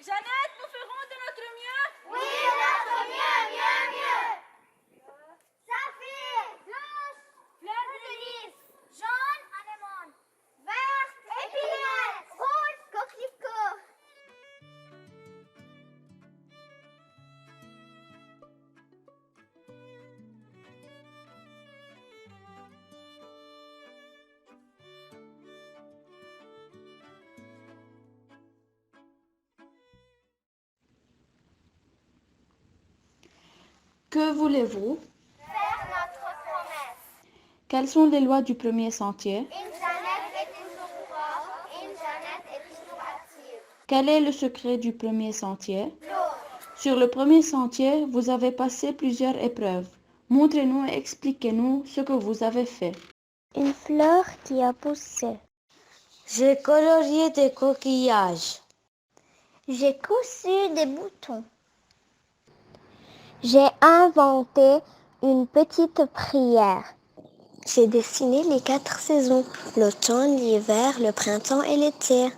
Jeannette, nous ferons de notre mieux. Oui, de notre mieux. Saphir, blanche, fleur de lys, jaune, anémone, verte, épinette, rouge, coquelicot. Que voulez-vous? Faire notre promesse. Quelles sont les lois du premier sentier? Une Jeannette est toujours forte, une Jeannette est toujours active. Quel est le secret du premier sentier? L'eau. Sur le premier sentier, vous avez passé plusieurs épreuves. Montrez-nous et expliquez-nous ce que vous avez fait. Une fleur qui a poussé. J'ai colorié des coquillages. J'ai cousu des boutons. J'ai inventé une petite prière. J'ai dessiné les 4 saisons, l'automne, l'hiver, le printemps et l'été.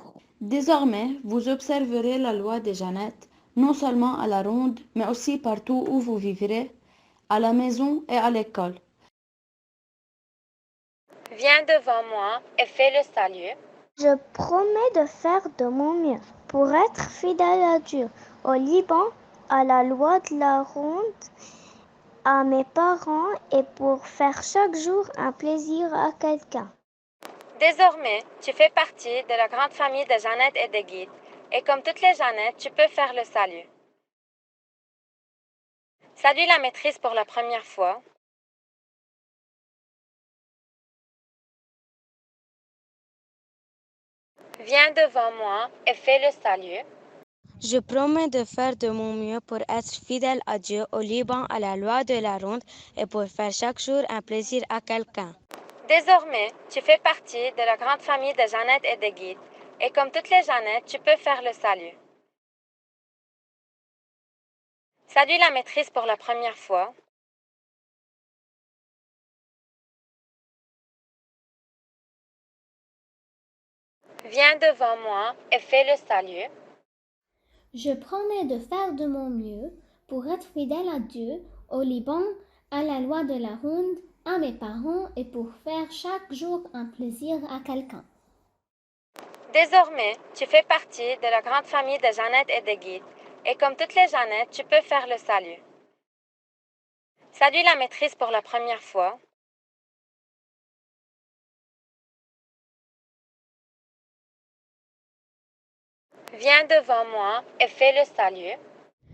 Désormais, vous observerez la loi des Jeannettes, non seulement à la ronde, mais aussi partout où vous vivrez, à la maison et à l'école. Viens devant moi et fais le salut. Je promets de faire de mon mieux pour être fidèle à Dieu, au Liban, à la loi de la ronde, à mes parents et pour faire chaque jour un plaisir à quelqu'un. Désormais, tu fais partie de la grande famille de Jeannette et de Guy. Et comme toutes les Jeannettes, tu peux faire le salut. Salue la maîtrise pour la première fois. Viens devant moi et fais le salut. Je promets de faire de mon mieux pour être fidèle à Dieu, au Liban, à la loi de la ronde et pour faire chaque jour un plaisir à quelqu'un. Désormais, tu fais partie de la grande famille de Jeannette et de Guy. Et comme toutes les Jeannettes, tu peux faire le salut. Salue la maîtrise pour la première fois. Viens devant moi et fais le salut. Je promets de faire de mon mieux pour être fidèle à Dieu, au Liban, à la loi de la ronde, à mes parents et pour faire chaque jour un plaisir à quelqu'un. Désormais, tu fais partie de la grande famille de Jeannette et de Guy. Et comme toutes les Jeannettes, tu peux faire le salut. Salue la maîtrise pour la première fois. Viens devant moi et fais le salut.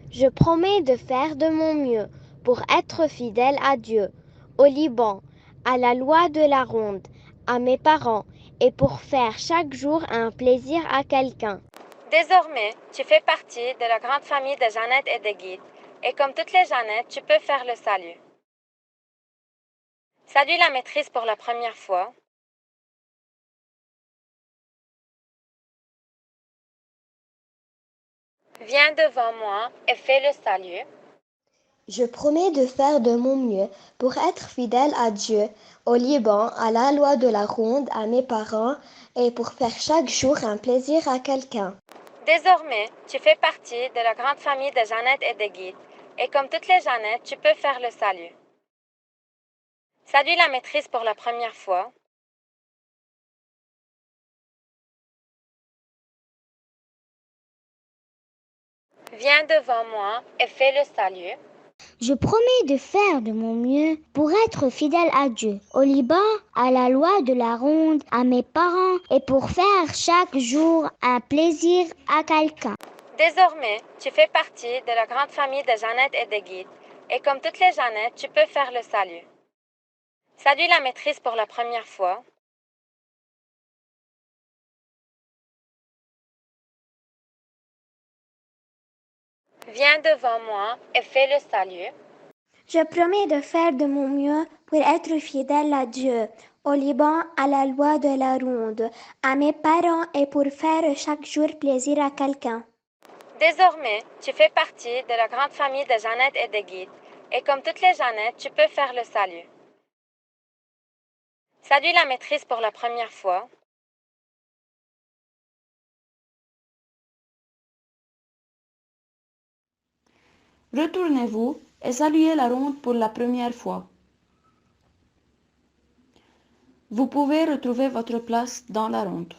Je promets de faire de mon mieux pour être fidèle à Dieu, au Liban, à la loi de la ronde, à mes parents et pour faire chaque jour un plaisir à quelqu'un. Désormais, tu fais partie de la grande famille de Jeannette et de Guy. Et comme toutes les Jeannettes, tu peux faire le salut. Salue la maîtrise pour la première fois. Viens devant moi et fais le salut. Je promets de faire de mon mieux pour être fidèle à Dieu, au Liban, à la loi de la ronde, à mes parents et pour faire chaque jour un plaisir à quelqu'un. Désormais, tu fais partie de la grande famille de Jeannette et de Guy. Et comme toutes les Jeannettes, tu peux faire le salut. Salue la maîtrise pour la première fois. Viens devant moi et fais le salut. Je promets de faire de mon mieux pour être fidèle à Dieu, au Liban, à la loi de la ronde, à mes parents et pour faire chaque jour un plaisir à quelqu'un. Désormais, tu fais partie de la grande famille de Jeannette et de Guy. Et comme toutes les Jeannettes, tu peux faire le salut. Salue la maîtrise pour la première fois. Viens devant moi et fais le salut. Je promets de faire de mon mieux pour être fidèle à Dieu, au Liban, à la loi de la ronde, à mes parents et pour faire chaque jour plaisir à quelqu'un. Désormais, tu fais partie de la grande famille de Jeannette et de Guy. Et comme toutes les Jeannettes, tu peux faire le salut. Salue la maîtrise pour la première fois. Retournez-vous et saluez la ronde pour la première fois. Vous pouvez retrouver votre place dans la ronde.